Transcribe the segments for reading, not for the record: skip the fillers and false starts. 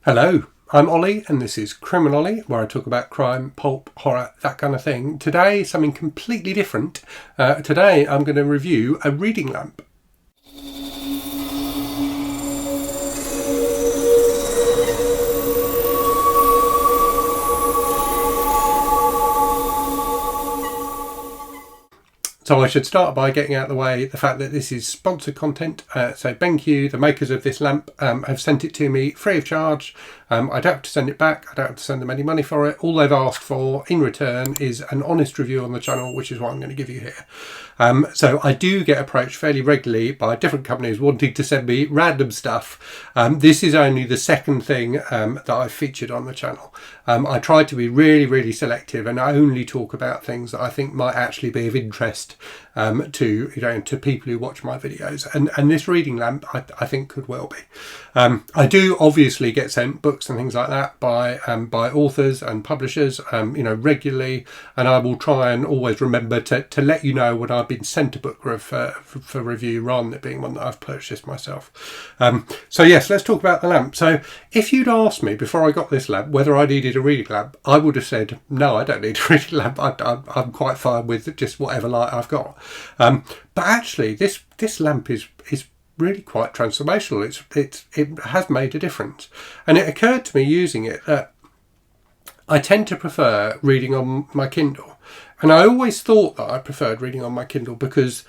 Hello, I'm Ollie and this is Criminal Ollie, where I talk about crime, pulp, horror, that kind of thing. Today, something completely different. Today I'm going to review a reading lamp. So I should start by getting out of the way the fact that this is sponsored content. So BenQ, the makers of this lamp, have sent it to me free of charge. I don't have to send it back. I don't have to send them any money for it. All they've asked for in return is an honest review on the channel, which is what I'm going to give you here. So I do get approached fairly regularly by different companies wanting to send me random stuff. This is only the second thing that I've featured on the channel. I try to be really selective and only talk about things that I think might actually be of interest to people who watch my videos, and this reading lamp I think could well be. I do obviously get sent books and things like that by authors and publishers regularly, and I will try and always remember to let you know when I've been sent a book for review rather than it being one that I've purchased myself. So yes, let's talk about the lamp. So if you'd asked me before I got this lamp whether I needed a reading lamp, I would have said no, I don't need a reading lamp. I'm quite fine with just whatever light I've got. But actually this lamp is really quite transformational. It has made a difference, and it occurred to me using it that I tend to prefer reading on my Kindle, and I always thought that I preferred reading on my Kindle because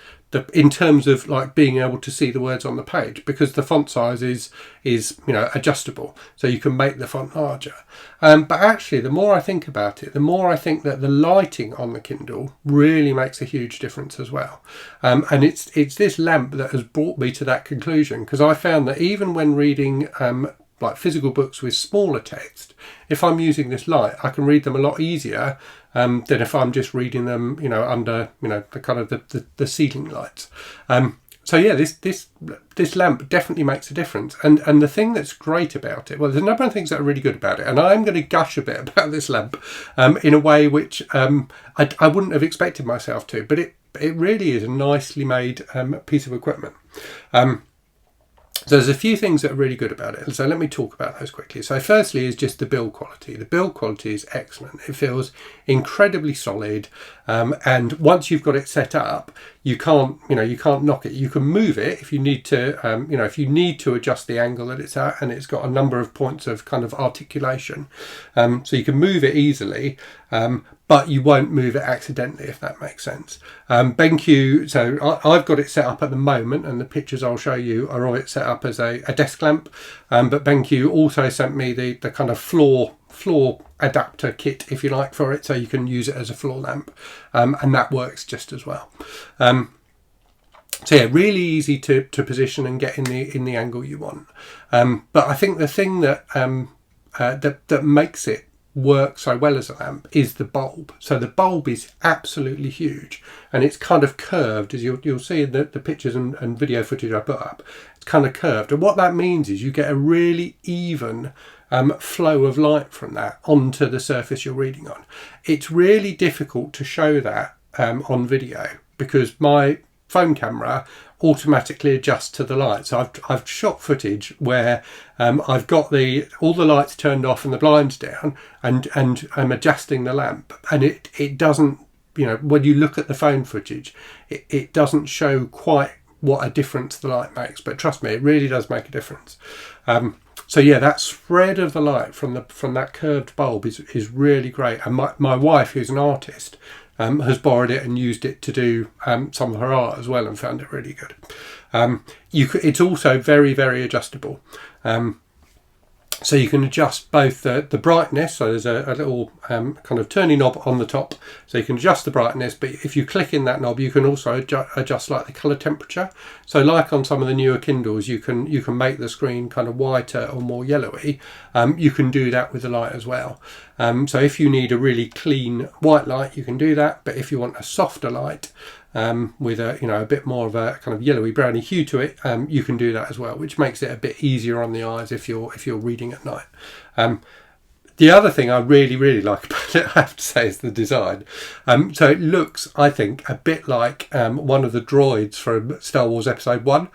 in terms of like being able to see the words on the page, because the font size is adjustable, so you can make the font larger. But actually, the more I think about it, the more I think that the lighting on the Kindle really makes a huge difference as well. And it's this lamp that has brought me to that conclusion, because I found that even when reading like physical books with smaller text, if I'm using this light, I can read them a lot easier than if I'm just reading them, under the kind of the ceiling lights. So yeah, this lamp definitely makes a difference. And the thing that's great about it, well, there's a number of things that are really good about it, and I'm going to gush a bit about this lamp in a way which I wouldn't have expected myself to, but it really is a nicely made piece of equipment. So there's a few things that are really good about it. So let me talk about those quickly. So firstly is just the build quality. The build quality is excellent. It feels incredibly solid. And once you've got it set up, you can't knock it. You can move it if you need to, if you need to adjust the angle that it's at, and it's got a number of points of kind of articulation. So you can move it easily. But you won't move it accidentally, if that makes sense. BenQ, so I've got it set up at the moment, and the pictures I'll show you are all it set up as a desk lamp. But BenQ also sent me the kind of floor adapter kit, if you like, for it, so you can use it as a floor lamp, and that works just as well. So yeah, really easy to position and get in the angle you want. But I think the thing that that makes it work so well as a lamp is the bulb. So the bulb is absolutely huge, and it's kind of curved, as you'll see in the pictures and video footage I put up. It's kind of curved, and what that means is you get a really even flow of light from that onto the surface you're reading on. It's really difficult to show that on video because my phone camera automatically adjusts to the light. So I've shot footage where I've got all the lights turned off and the blinds down, and I'm adjusting the lamp, and it doesn't, when you look at the phone footage, it doesn't show quite what a difference the light makes. But trust me, it really does make a difference. So yeah, that spread of the light from that curved bulb is really great. And my wife, who's an artist, has borrowed it and used it to do some of her art as well, and found it really good. It's also very adjustable. So you can adjust both the brightness, so there's a little kind of turning knob on the top, so you can adjust the brightness, but if you click in that knob you can also adjust like the colour temperature. So like on some of the newer Kindles, you can make the screen kind of whiter or more yellowy. You can do that with the light as well. So if you need a really clean white light, you can do that, but if you want a softer light with a bit more of a kind of yellowy browny hue to it, you can do that as well, which makes it a bit easier on the eyes if you're reading at night. The other thing I really like about it, I have to say, is the design. So it looks, I think, a bit like one of the droids from Star Wars Episode 1.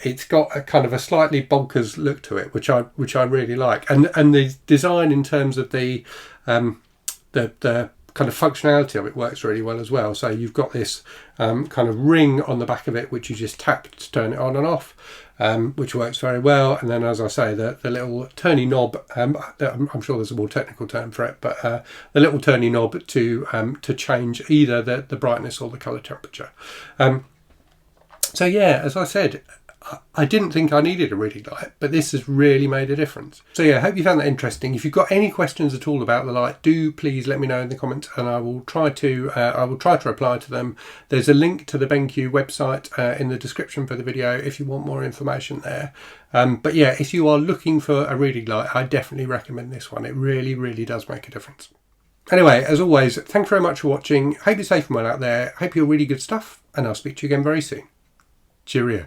It's got a kind of a slightly bonkers look to it, which I really like. And the design in terms of the kind of functionality of it works really well as well. So you've got this kind of ring on the back of it, which you just tap to turn it on and off. Which works very well, and then, as I say, the little turny knob. I'm sure there's a more technical term for it, but the little turny knob to change either the brightness or the colour temperature. So yeah, as I said, I didn't think I needed a reading light, but this has really made a difference. So yeah, I hope you found that interesting. If you've got any questions at all about the light, do please let me know in the comments, and I will try to reply to them. There's a link to the BenQ website in the description for the video if you want more information there. But yeah, if you are looking for a reading light, I definitely recommend this one. It really does make a difference. Anyway, as always, thanks very much for watching. Hope you're safe and well out there. Hope you're really good stuff, and I'll speak to you again very soon. Cheerio.